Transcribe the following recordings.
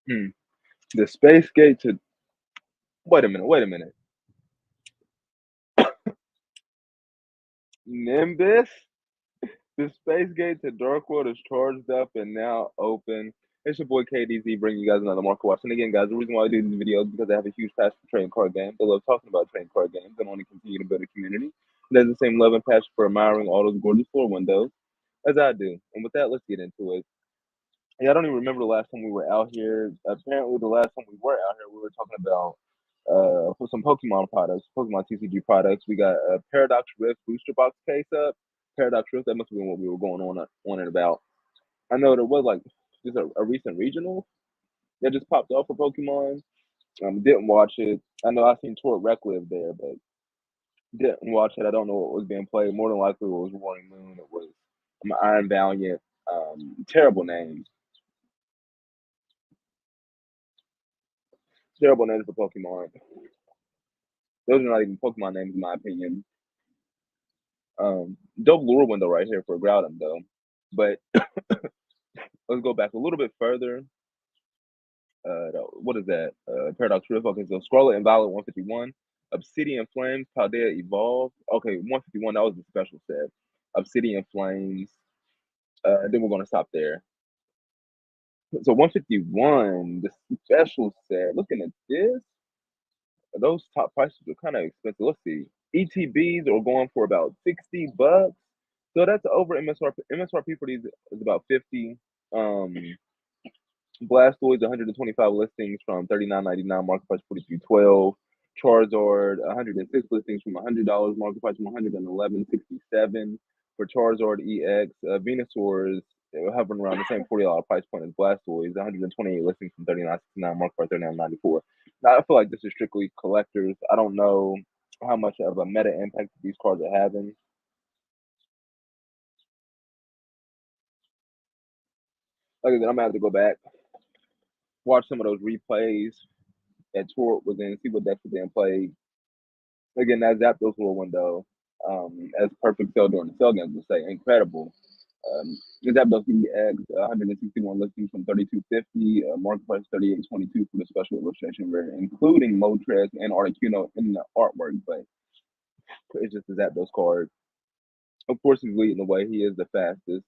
Hmm. The space gate to wait a minute, wait a minute. Nimbus? The space gate to Dark World is charged up and now open. It's your boy KDZ bringing you guys another Market Watch. And again, guys, the reason why I do these videos is because I have a huge passion for trading card games. I love talking about trading card games and want to continue to build a community that has the same love and passion for admiring all those gorgeous floor windows as I do. And with that, let's get into it. Yeah, I don't even remember the last time we were out here. Apparently, the last time we were out here, we were talking about for some Pokemon products, Pokemon TCG products. We got a Paradox Rift booster box case up. Paradox Rift, that must have been what we were going on and about. I know there was like just a recent regional that just popped off for Pokemon. Didn't watch it. I know I seen Tor Rec live there, but didn't watch it. I don't know what was being played. More than likely, it was Roaring Moon. It was Iron Valiant. Terrible names. Terrible names for Pokemon. Those are not even Pokemon names, in my opinion. Dope lure window right here for Groudon, though. But let's go back a little bit further. What is that? Paradox Rift. Okay, so Scarlet and Violet 151. Obsidian Flames, Paldea Evolved. Okay, 151, that was the special set. Obsidian Flames. Then we're going to stop there. So 151, the special set. Looking at this, those top prices are kind of expensive. Let's see. ETBs are going for about $60. So that's over MSRP. MSRP for these is about 50. Um, Blastoise 125 listings from 39.99, market price 43.12. Charizard 106 listings from $100, market price from 111.67 for Charizard EX. Venusaur is hovering around the same $40 price point as Blastoise, 128 listings from 39.69, market price 39.94. Now I feel like this is strictly collectors. I don't know how much of a meta impact these cards are having. Like I said, I'm gonna have to go back, watch some of those replays that Tour was in, see what decks were being played. Again, that Zapdos little window, as perfect sell during the sell games would say, incredible. Zapdos EX, 161 listings from 32.50, market price 38.22 for the special illustration rare, including Moltres and Articuno in the artwork, but it's just a Zapdos card. Of course, he's leading the way. He is the fastest.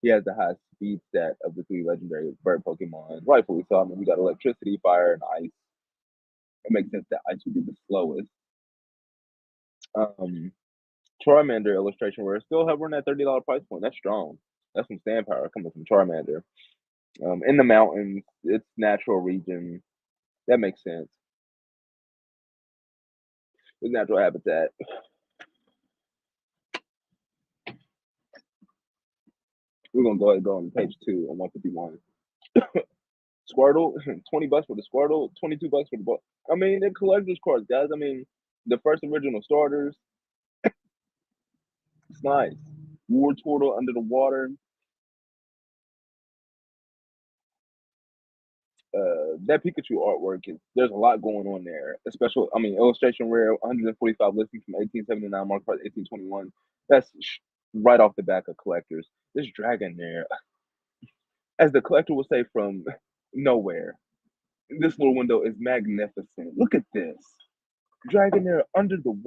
He has the highest speed stat of the three legendary bird Pokemon. Rightfully so. I mean, we got electricity, fire, and ice. It makes sense that ice would be the slowest. Um, Charmander illustration where it's still hovering at $30 price point. That's strong. That's some stand power coming from Charmander. In the mountains, it's natural region. That makes sense. It's natural habitat. We're gonna go ahead and go on page 2 on 151. Squirtle, $20 for the Squirtle, $22 for the book. I mean, they're collector's cards, guys. I mean, the first original starters. It's nice. War Turtle under the water. That Pikachu artwork is there's a lot going on there. Especially, I mean, illustration rare, 145 listings from 1879, market price 1821. That's right off the back of collectors. This dragon there, as the collector will say, from nowhere. This little window is magnificent. Look at this dragon there under the.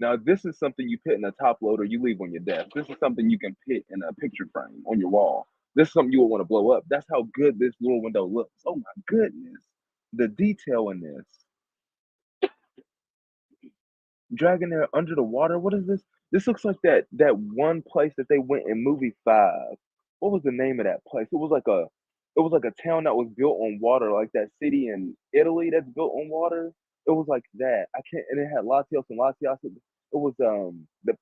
Now, this is something you put in a top loader you leave on your desk. This is something you can put in a picture frame on your wall. This is something you would want to blow up. That's how good this little window looks. Oh my goodness. The detail in this. Dragon there under the water. What is this? This looks like that one place that they went in movie 5. What was the name of that place? It was like a town that was built on water, like that city in Italy that's built on water. It was like that. I can't and it had Latios and Latios. It was the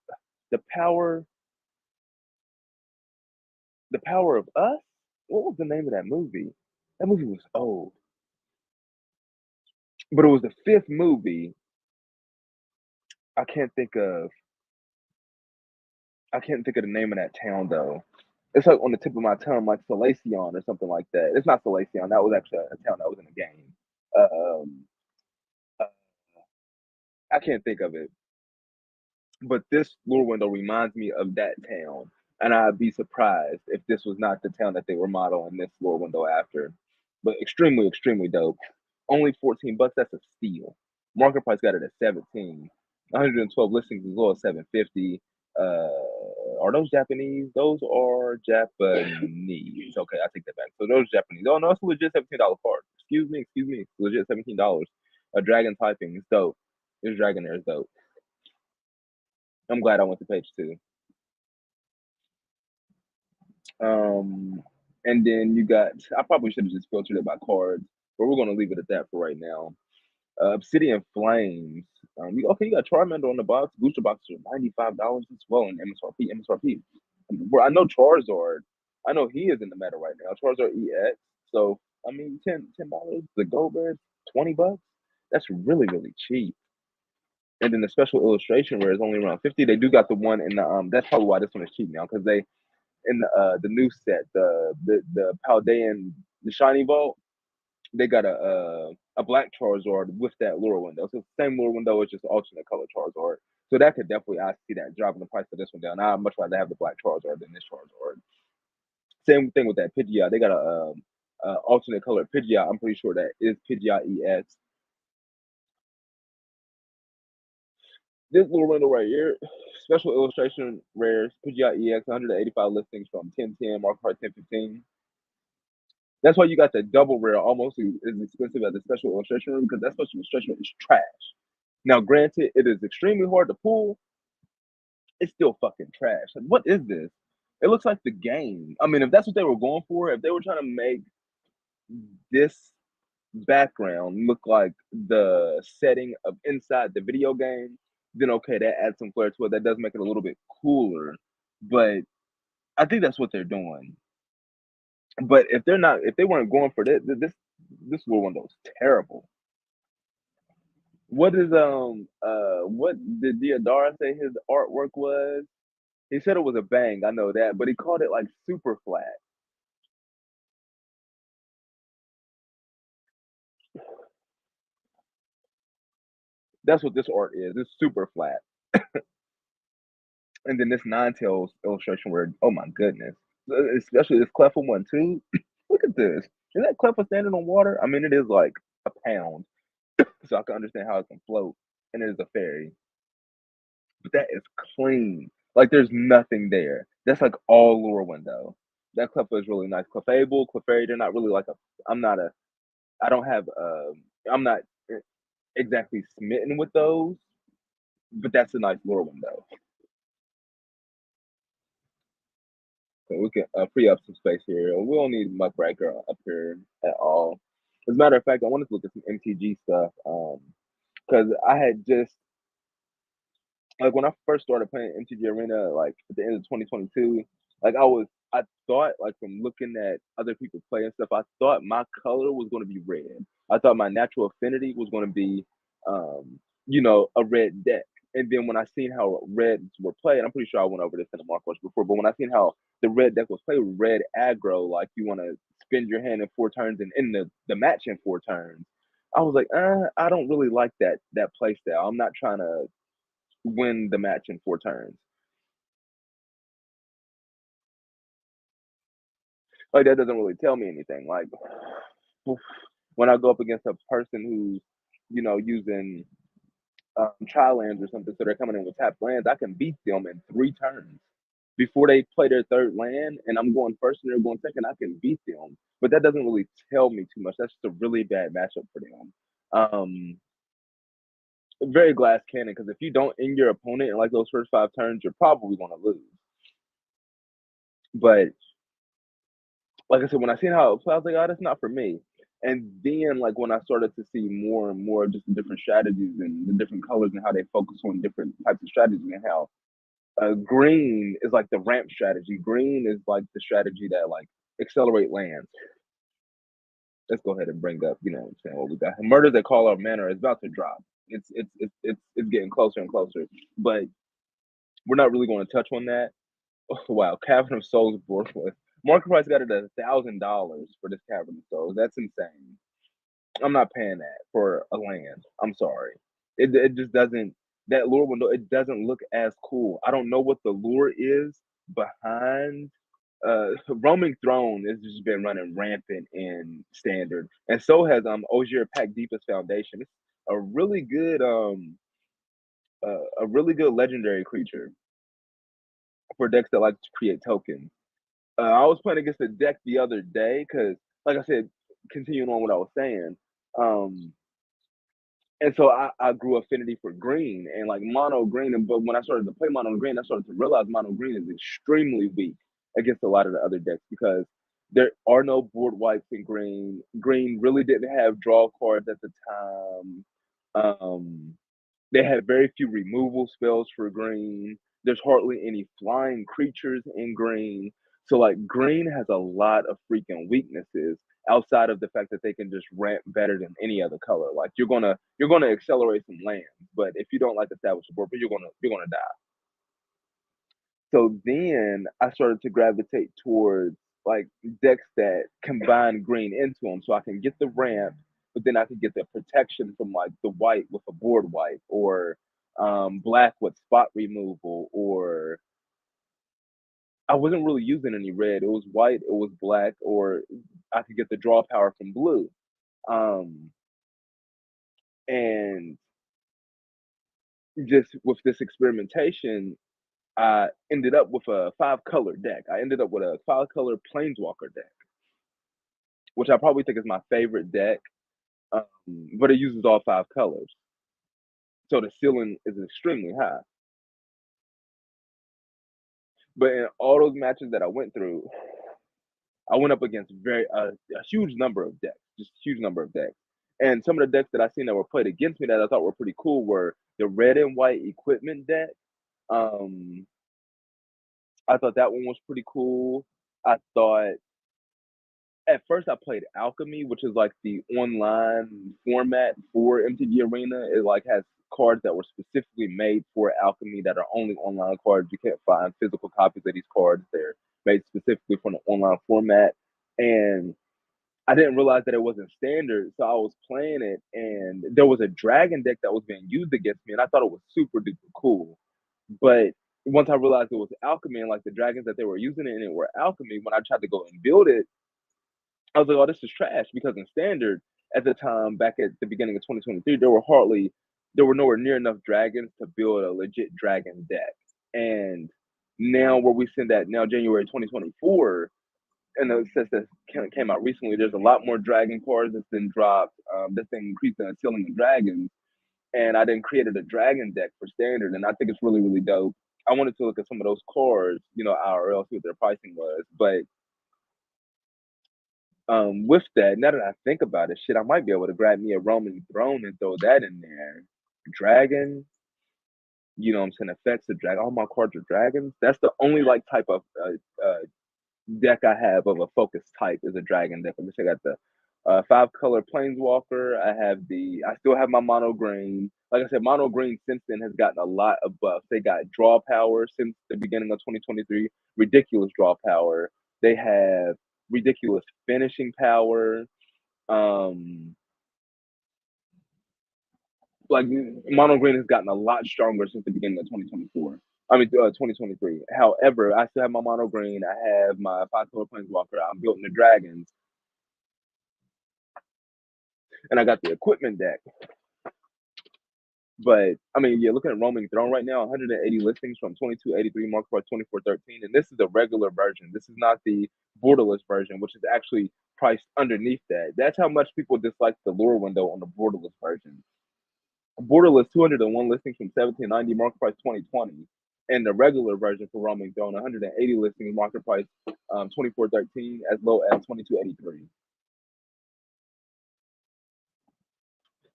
power of us. What was the name of that movie? That movie was old. But it was the fifth movie. I can't think of I can't think of the name of that town though. It's like on the tip of my tongue, like Salacion or something like that. It's not Salacion. That was actually a town that was in a game. Um, uh, I can't think of it. But this lure window reminds me of that town, and I'd be surprised if this was not the town that they were modeling this lure window after. but extremely, extremely dope. Only 14 bucks. That's a steal. Market price got it at 17. 112 listings as well as 750. Are those Japanese? Those are Japanese. Okay, I take that back. So those Japanese. Oh no, it's a legit $17 card. Excuse me. Legit $17. A dragon typing is dope. This dragon there is dope. I'm glad I went to page two. Um, and then you got. I probably should have just filtered it by cards, but we're gonna leave it at that for right now. Obsidian Flames. Okay, you got Charmander on the box. Booster boxes are $95 as well in MSRP. Where I know Charizard, I know he is in the meta right now. Charizard EX. So I mean, $10. The Gold Bears, $20. That's really really cheap. And then the special illustration where it's only around 50. They do got the one in the That's probably why this one is cheap now because they in the new set the Paldean the shiny vault they got a black Charizard with that lure window. So it's the same lure window, it's just alternate color Charizard. So that could definitely I see that dropping the price of this one down. I'd much rather have the black Charizard than this Charizard. Same thing with that Pidgeot. They got a alternate color Pidgeot. I'm pretty sure that is Pidgeot EX. This little window right here, special illustration rares, Pidgeot EX, 185 listings from 1010, mark card 1015. That's why you got the double rare almost as expensive as the special illustration room because that special illustration is trash. Now, granted, it is extremely hard to pull. It's still fucking trash. Like, what is this? It looks like the game. I mean, if that's what they were going for, if they were trying to make this background look like the setting of inside the video game, then okay, that adds some flair to it. That does make it a little bit cooler. But I think that's what they're doing. But if they're not, if they weren't going for this little one that was terrible. What did Diodara say his artwork was? He said it was a bang, I know that, but he called it like super flat. That's what this art is. It's super flat. And then this Nine Tails illustration where oh my goodness. Especially this Cleffa one too. Look at this. Is that Cleffa standing on water? I mean it is like a pound. So I can understand how it can float. And it is a fairy. But that is clean. Like there's nothing there. That's like all lure window. That Cleffa is really nice. Clefable, Clefairy, they're not really like a. I'm not a. I don't have. I'm not exactly smitten with those, but that's a nice lure window. So we can free up some space here. We don't need Muckraker up here at all. As a matter of fact, I wanted to look at some MTG stuff because I had just like when I first started playing MTG Arena, like at the end of 2022, like I thought like from looking at other people play and stuff, I thought my color was going to be red. I thought my natural affinity was going to be, a red deck. And then when I seen how reds were played, I'm pretty sure I went over this in the Mark Watch before, but when I seen how the red deck was played with red aggro, like you want to spend your hand in 4 turns and end the match in 4 turns, I was like, I don't really like that play style. I'm not trying to win the match in 4 turns. Like that doesn't really tell me anything. Like when I go up against a person who's, using trial lands or something, so they're coming in with tapped lands, I can beat them in 3 turns. Before they play their third land and I'm going first and they're going second, I can beat them. But that doesn't really tell me too much. That's just a really bad matchup for them. Very glass cannon because if you don't end your opponent in like those first 5 turns, you're probably going to lose. But like I said, when I seen how it played, I was like, oh, that's not for me. And then like when I started to see more and more just the different strategies and the different colors and how they focus on different types of strategies and how green is like the ramp strategy. Green is like the strategy that like accelerate lands. Let's go ahead and bring up, what I'm saying, what we got. Murder that call our manor is about to drop. It's getting closer and closer. But we're not really going to touch on that. Oh, wow, Cavern of Souls worthless. Market price got it at $1,000 for this Cavern of Souls. That's insane. I'm not paying that for a land. I'm sorry. It just doesn't that lure window. It doesn't look as cool. I don't know what the lure is behind Roaming Throne has just been running rampant in standard, and so has Ogier Pack Deepest Foundation. It's a really good a really good legendary creature for decks that like to create tokens. I was playing against a deck the other day because, like I said, continuing on what I was saying, um, and so I grew affinity for green and like mono green. And but when I started to play mono green, I started to realize mono green is extremely weak against a lot of the other decks because there are no board wipes in green. Green really didn't have draw cards at the time. They had very few removal spells for green. There's hardly any flying creatures in green. So like green has a lot of freaking weaknesses outside of the fact that they can just ramp better than any other color. Like you're gonna accelerate some lands, but if you don't like establish a board, but you're gonna die. So then I started to gravitate towards like decks that combine green into them, so I can get the ramp, but then I can get the protection from like the white with a board wipe, or black with spot removal, or I wasn't really using any red. It was white, it was black, or I could get the draw power from blue. Um, and just with this experimentation, I ended up with a 5 color deck. I ended up with a 5 color Planeswalker deck, which I probably think is my favorite deck. But it uses all 5 colors, so the ceiling is extremely high. But in all those matches that I went through, I went up against a huge number of decks, just huge number of decks. And some of the decks that I seen that were played against me that I thought were pretty cool were the red and white equipment deck. Um, I thought that one was pretty cool. I thought at first I played Alchemy, which is like the online format for MTG Arena. It like has cards that were specifically made for Alchemy that are only online cards. You can't find physical copies of these cards. They're made specifically for the online format. And I didn't realize that it wasn't standard, so I was playing it, and there was a dragon deck that was being used against me, and I thought it was super duper cool. But once I realized it was alchemy and like the dragons that they were using in it were alchemy, when I tried to go and build it, I was like, "Oh, this is trash." Because in standard at the time, back at the beginning of 2023, there were nowhere near enough dragons to build a legit dragon deck. And now, where we send that now January 2024, and the sets that came out recently, there's a lot more dragon cards that's been dropped. That's been increasing the ceiling of dragons, and I then created a dragon deck for standard, and I think it's really really dope. I wanted to look at some of those cards, IRL, see what their pricing was, but with that, now that I think about it, shit, I might be able to grab me a Roman throne and throw that in there. Dragon, what I'm saying, effects of dragon. All my cards are dragons. That's the only like type of deck I have of a focus type is a dragon deck. Let me say I got the 5 color planeswalker. I still have my mono green. Like I said, mono green since then has gotten a lot of buffs. They got draw power since the beginning of 2023, ridiculous draw power. They have ridiculous finishing power. Um, like mono green has gotten a lot stronger since the beginning of 2024. I mean, 2023. However, I still have my mono green. I have my 5 color planeswalker. I'm building the dragons, and I got the equipment deck. But I mean, yeah, looking at Roaming Throne right now, 180 listings from 2283 marked by 2413, and this is the regular version. This is not the borderless version, which is actually priced underneath that. That's how much people dislike the lure window on the borderless version. Borderless 201 listings from 1790, market price 2020, and the regular version for Roaming Throne 180 listings, market price 2413, as low as 2283.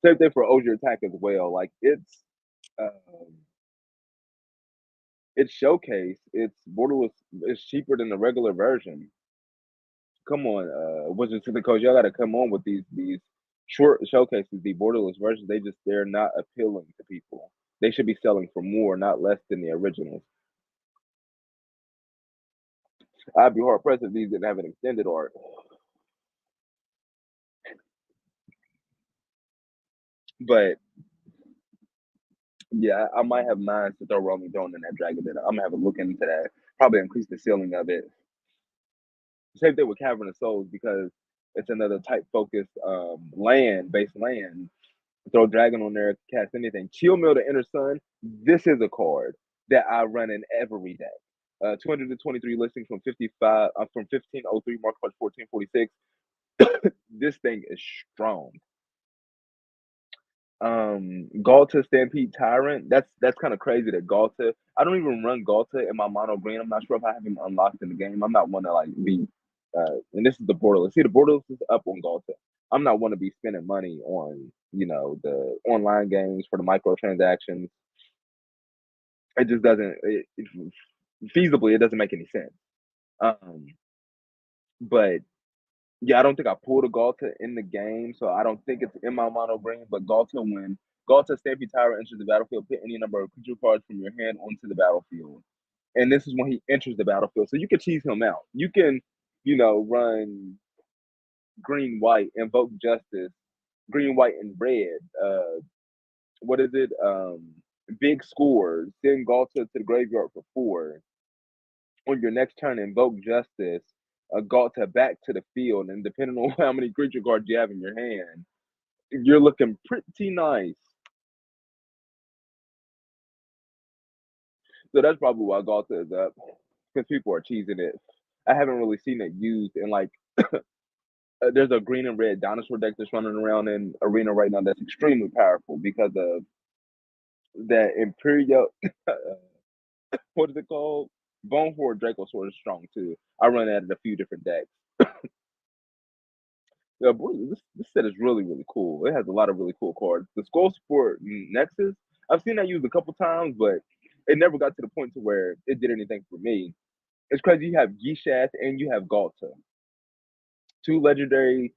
Same thing for Ogier Attack as well. Like um, it's showcase. It's borderless. It's cheaper than the regular version. Come on, Wizards of the Coast, y'all got to come on with these short showcases. The borderless versions, they're not appealing to people. They should be selling for more, not less than the originals. I'd be hard pressed if these didn't have an extended art. But yeah, I might have mine to throw Rolling Throne in that Dragon Den. I'm gonna have a look into that. Probably increase the ceiling of it. Same thing with Cavern of Souls because it's another type focused land based land. Throw dragon on there, cast anything. Chill Mill the Inner Sun. This is a card that I run in every deck. 223 listings from 55 from 1503 March 1446. This thing is strong. Galta Stampede Tyrant. That's kind of crazy that Galta. I don't even run Galta in my mono green. I'm not sure if I have him unlocked in the game. I'm not one to like be. And this is the borderless. See, the borderless is up on Galta. I'm not one to be spending money on the online games for the microtransactions. It just doesn't. Feasibly, it doesn't make any sense. Um, but yeah, I don't think I pulled a Galta in the game, so I don't think it's in my mono green. But Galta Stampede Tower enters the battlefield, put any number of creature cards from your hand onto the battlefield. And this is when he enters the battlefield. So you can cheese him out. You can, run green, white, invoke justice, green, white, and red. What is it? Big scores. Send Galta to the graveyard for 4. On your next turn, invoke justice, Galta back to the field, and depending on how many creature cards you have in your hand, you're looking pretty nice. So that's probably why Galta is up, because people are cheesing it. I haven't really seen it used in like. There's a green and red dinosaur deck that's running around in Arena right now that's extremely powerful because of that Imperial. What is it called? Bone Horde Dracosaur is strong too. I run that in a few different decks. Yeah, boy, this set is really, really cool. It has a lot of really cool cards. The Skull Sport Nexus, I've seen that used a couple times, but it never got to the point to where it did anything for me. It's crazy you have Gishath and you have Galta. Two legendary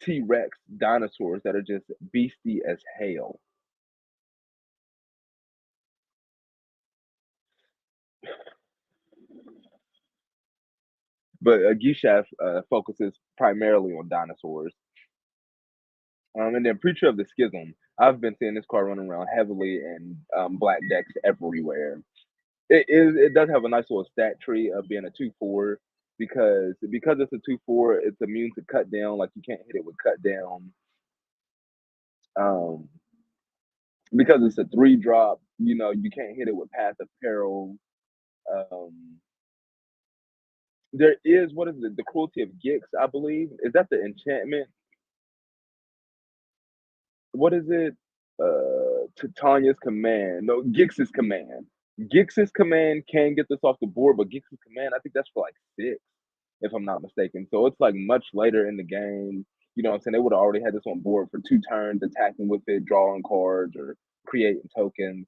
T-Rex dinosaurs that are just beastie as hell. But Gishath focuses primarily on dinosaurs. And then Preacher of the Schism, I've been seeing this card running around heavily in black decks everywhere. It does have a nice little stat tree of being a 2/4 because it's a 2/4, it's immune to cut down. Like you can't hit it with cut down. Um, because it's a 3 drop, you can't hit it with Path of Peril. Um, there is what is it? The Cruelty of Gix, I believe. Is that the enchantment? What is it? Titania's command. No, Gix's command. Gix's command can get this off the board, but Gix's command, I think that's for like 6, if I'm not mistaken. So it's like much later in the game. You know what I'm saying? They would have already had this on board for 2 turns, attacking with it, drawing cards or creating tokens.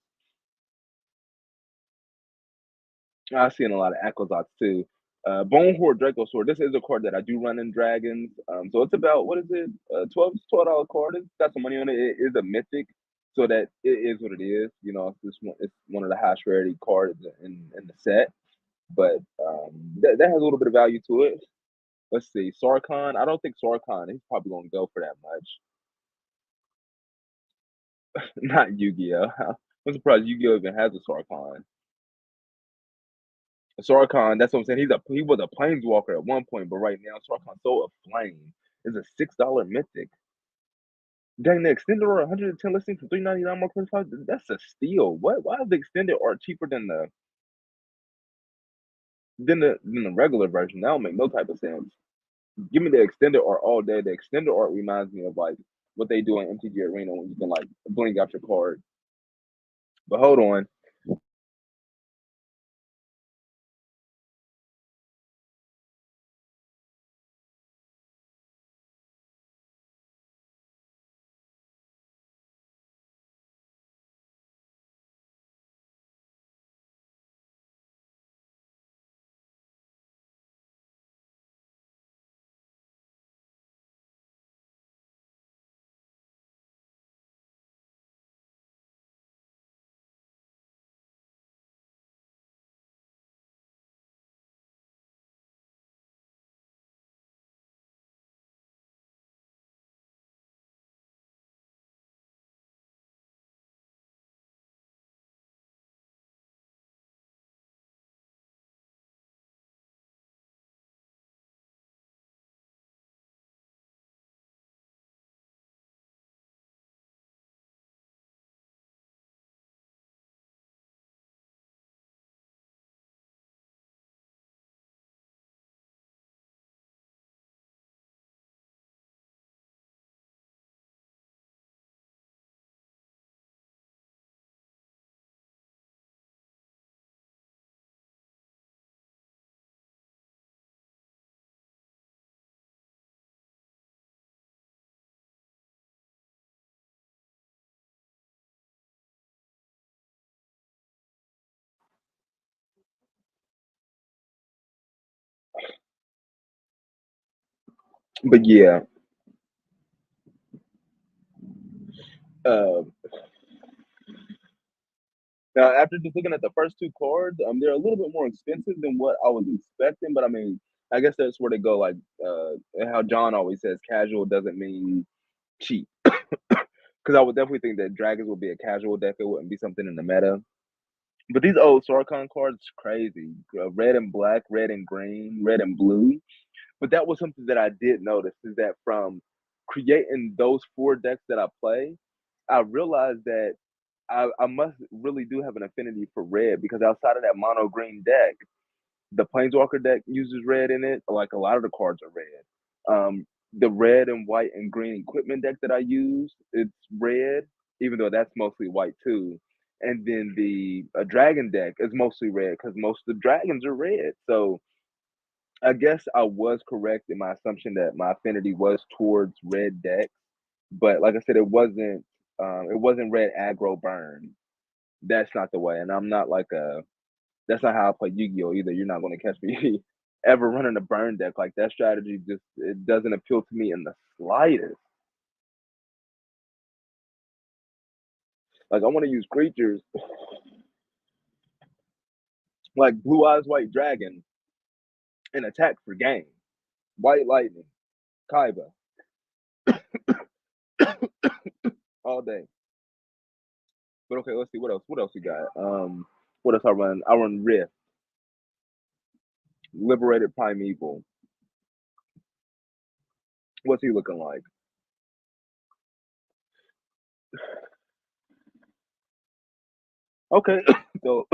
I've seen a lot of Akozots too. Bone Horde Dracosaur. This is a card that I do run in Dragons. So it's about what is it? $12 card. It's got some money on it. It is a mythic, so that it is what it is. It's one of the highest rarity cards in the set. But that has a little bit of value to it. Let's see, Sarkhan. I don't think Sarkhan. He's probably gonna go for that much. Not Yu-Gi-Oh. I'm surprised Yu-Gi-Oh even has a Sarkhan. Sarkhan, that's what I'm saying. He was a planeswalker at one point, but right now Sarkhan's so aflame. Is a $6 mythic. Dang, the extended art 110 listings for 399 more 25. That's a steal. What? Why is the extended art cheaper than the regular version? That don't make no type of sense. Give me the extended art all day. The extended art reminds me of like what they do in MTG Arena when you can like bling out your card. But hold on. But yeah, uh, now after just looking at the first two cards, they're a little bit more expensive than what I was expecting. But I mean, I guess that's where they go. Like how John always says, casual doesn't mean cheap. Because I would definitely think that dragons would be a casual deck. It wouldn't be something in the meta. But these old Sarkon cards, crazy. Red and black, red and green, red and blue. But that was something that I did notice is that from creating those four decks that I play, I realized that I must really do have an affinity for red because outside of that mono green deck, the Planeswalker deck uses red in it. Like a lot of the cards are red. The red and white and green equipment deck that I use, it's red, even though that's mostly white too. And then the dragon deck is mostly red because most of the dragons are red. So I guess I was correct in my assumption that my affinity was towards red decks. But like I said, it wasn't red aggro burn. That's not the way. And I'm not like a that's not how I play Yu-Gi-Oh! Either. You're not going to catch me ever running a burn deck like that. Strategy just it doesn't appeal to me in the slightest. Like I want to use creatures like Blue Eyes White Dragon and attack for game. White Lightning, Kaiba, all day. But okay, let's see what else. What else we got? What else I run? I run Rift, Liberated Primeval. What's he looking like? Okay, so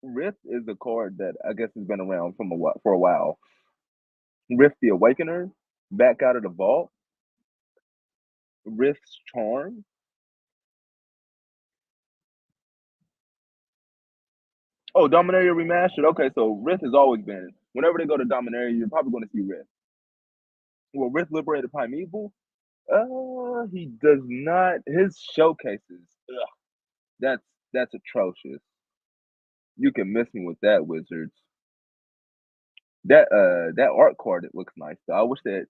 Rift is a card that I guess has been around for a while. Rift the Awakener, back out of the vault. Rift's Charm. Oh, Dominaria Remastered. Okay, so Rift has always been. Whenever they go to Dominaria, you're probably going to see Rift. Well, Rift Liberated Primeval. He does not. His showcases. Ugh, that's that's atrocious. You can miss me with that, Wizards. That art card it looks nice though. I wish they had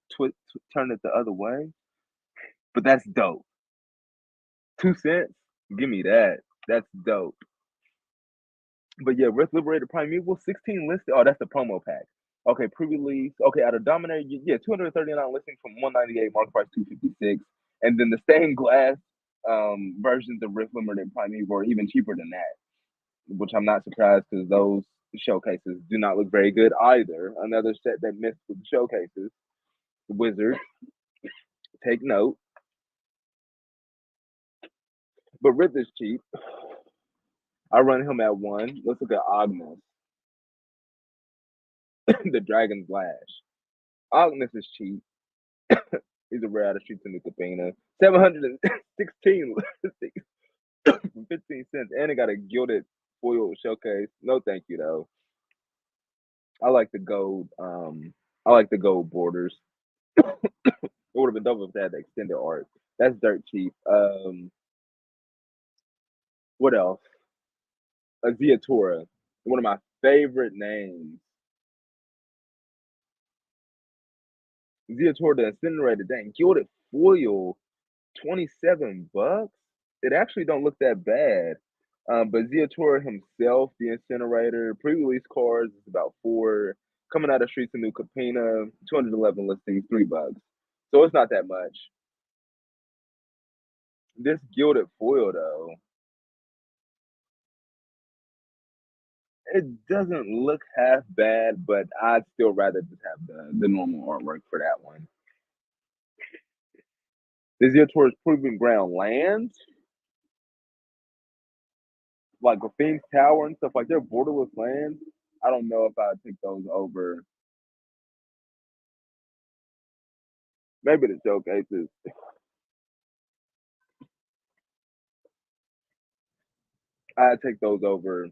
turned it the other way, but that's dope. 2 cents, give me that. That's dope. But yeah, Rift Liberated Primeval, 16 listed. Oh, that's the promo pack. Okay, pre-release. Okay, out of Dominator, yeah, 239 listings from 198, market price 256. And then the stained glass versions of Rift Liberated Primeval are even cheaper than that, which I'm not surprised because those showcases do not look very good either. Another set that missed with the showcases. Wizard, take note. But Rift is cheap. I run him at one. Let's look at Agnes, the Dragon Flash. Agnes is cheap. He's a rare out of streets in the Cabana. 716 from 15 cents. And it got a gilded foil showcase. No thank you though. I like the gold. I like the gold borders. It would have been dope if they had the extended art. That's dirt cheap. What else? Ziatora. One of my favorite names. Ziatora the incinerator. Dang, gilded foil. 27 bucks. It actually don't look that bad. But Ziatora himself, the incinerator, pre-release cards is about four. Coming out of Streets of New Capena, 211 listings, $3. So it's not that much. This gilded foil though, it doesn't look half bad, but I'd still rather just have the normal artwork for that one. The Ziatora's Proving Ground lands, like Graffine's Tower and stuff like they're borderless lands. I don't know if I'd pick those over maybe the showcases. I'd take those over.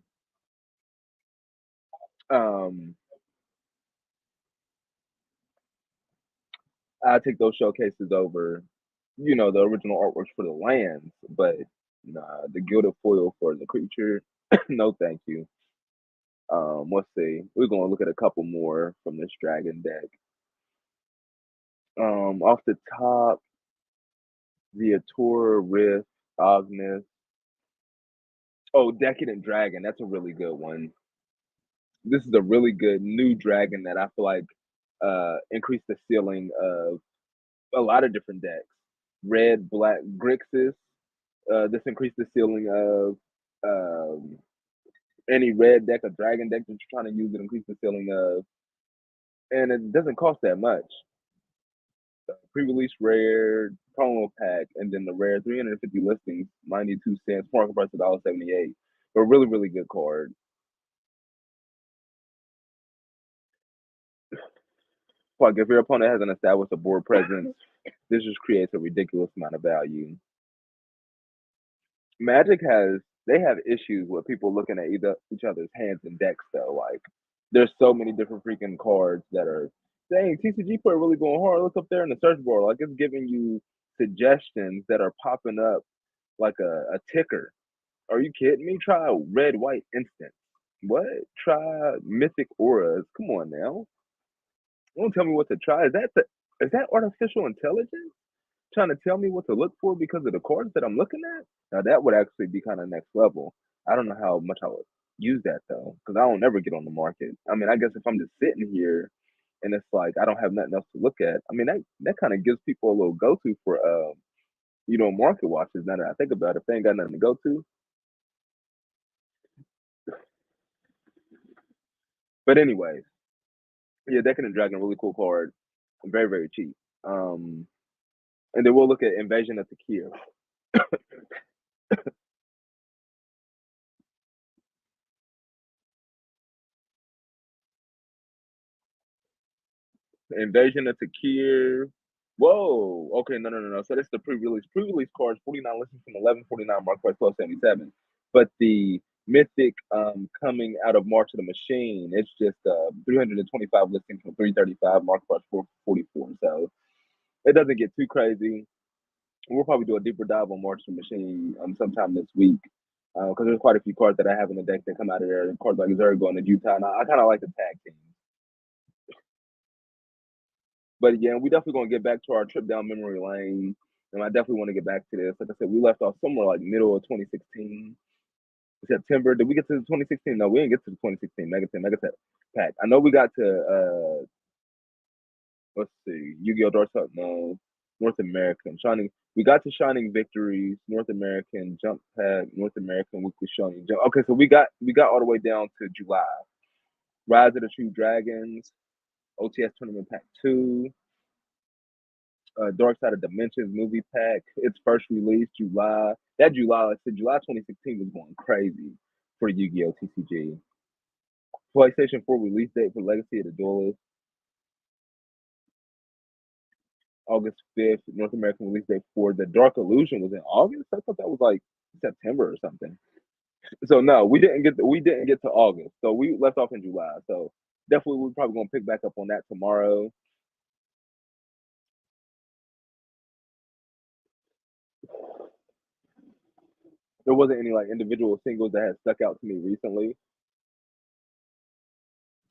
Um, I'd take those showcases over. The original artworks for the lands, but nah, the gilded foil for the creature. No, thank you. Let's see. We're gonna look at a couple more from this dragon deck. Off the top, the Atura, Rift, Agnes. Oh, Decadent Dragon. That's a really good one. This is a really good new dragon that I feel like increased the ceiling of a lot of different decks. Red, black, Grixis. This increased the ceiling of any red deck, a dragon deck that you're trying to use. It increased the ceiling of, and it doesn't cost that much. Pre-release rare promo pack, and then the rare 350 listings, 92 cents, market price $1.78. But really, really good card. Like if your opponent hasn't established a board presence, this just creates a ridiculous amount of value. Magic has they have issues with people looking at each other's hands and decks though. Like there's so many different freaking cards that are dang TCG player really going hard. Look up there in the search bar, like it's giving you suggestions that are popping up like a ticker. Are you kidding me? Try red white instant. What? Try mythic auras. Come on now. Don't tell me what to try. Is that artificial intelligence? Trying to tell me what to look for because of the cards that I'm looking at? Now that would actually be kind of next level. I don't know how much I would use that though, because I don't ever get on the market. I mean, I guess if I'm just sitting here and it's like I don't have nothing else to look at, I mean that kind of gives people a little go to for market watches. Now that I think about it, if they ain't got nothing to go to. But anyways, yeah, Decadent Dragon, really cool card, very very cheap. Um, and then we'll look at Invasion of Takir. Invasion of Takir. Whoa. Okay, no. So that's the pre-release. Pre-release cards, 49 listings from 11.49, mark price 12.77. But the Mythic coming out of March of the Machine, it's just 325 listings from 335, mark price 444. So it doesn't get too crazy. We'll probably do a deeper dive on March of the Machine sometime this week. Because there's quite a few cards that I have in the deck that come out of there. Cards like Zergo and the Utah. And I kind of like the tag team. But yeah, we definitely gonna get back to our trip down memory lane. And I definitely want to get back to this. Like I said, we left off somewhere like middle of 2016, September. Did we get to the 2016? No, we didn't get to the 2016 Mega pack. I know we got to let's see, Yu-Gi-Oh! Dark Side, no, North American Shining. We got to Shining Victories, North American Jump Pack, North American Weekly Shining Jump. Okay, so we got all the way down to July. Rise of the True Dragons, OTS Tournament Pack 2, Dark Side of Dimensions movie pack. Its first release, July. That July, like I said, July 2016 was going crazy for Yu-Gi-Oh! TCG. PlayStation 4 release date for Legacy of the Duelist, August 5th. North American release date for The Dark Illusion was in August. I thought that was like September or something. So no, we didn't get to August. So we left off in July. So definitely we're probably gonna pick back up on that tomorrow. There wasn't any like individual singles that had stuck out to me recently.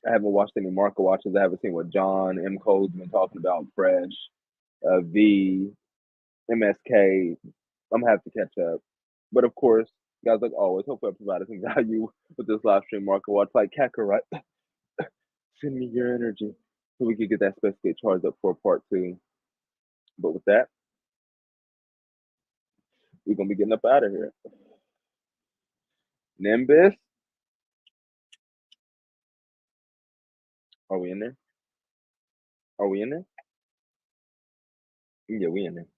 I haven't watched any market watches. I haven't seen what John M. Cole's been talking about. Fresh, V, MSK. I'm gonna have to catch up. But of course, guys, like always, hopefully I provided some value with this live stream market watch. Like Kakarot, send me your energy so we can get that space get charged up for part two. But with that, we're gonna be getting up out of here. Nimbus, are we in there? Are we in there? Yeah, we in there.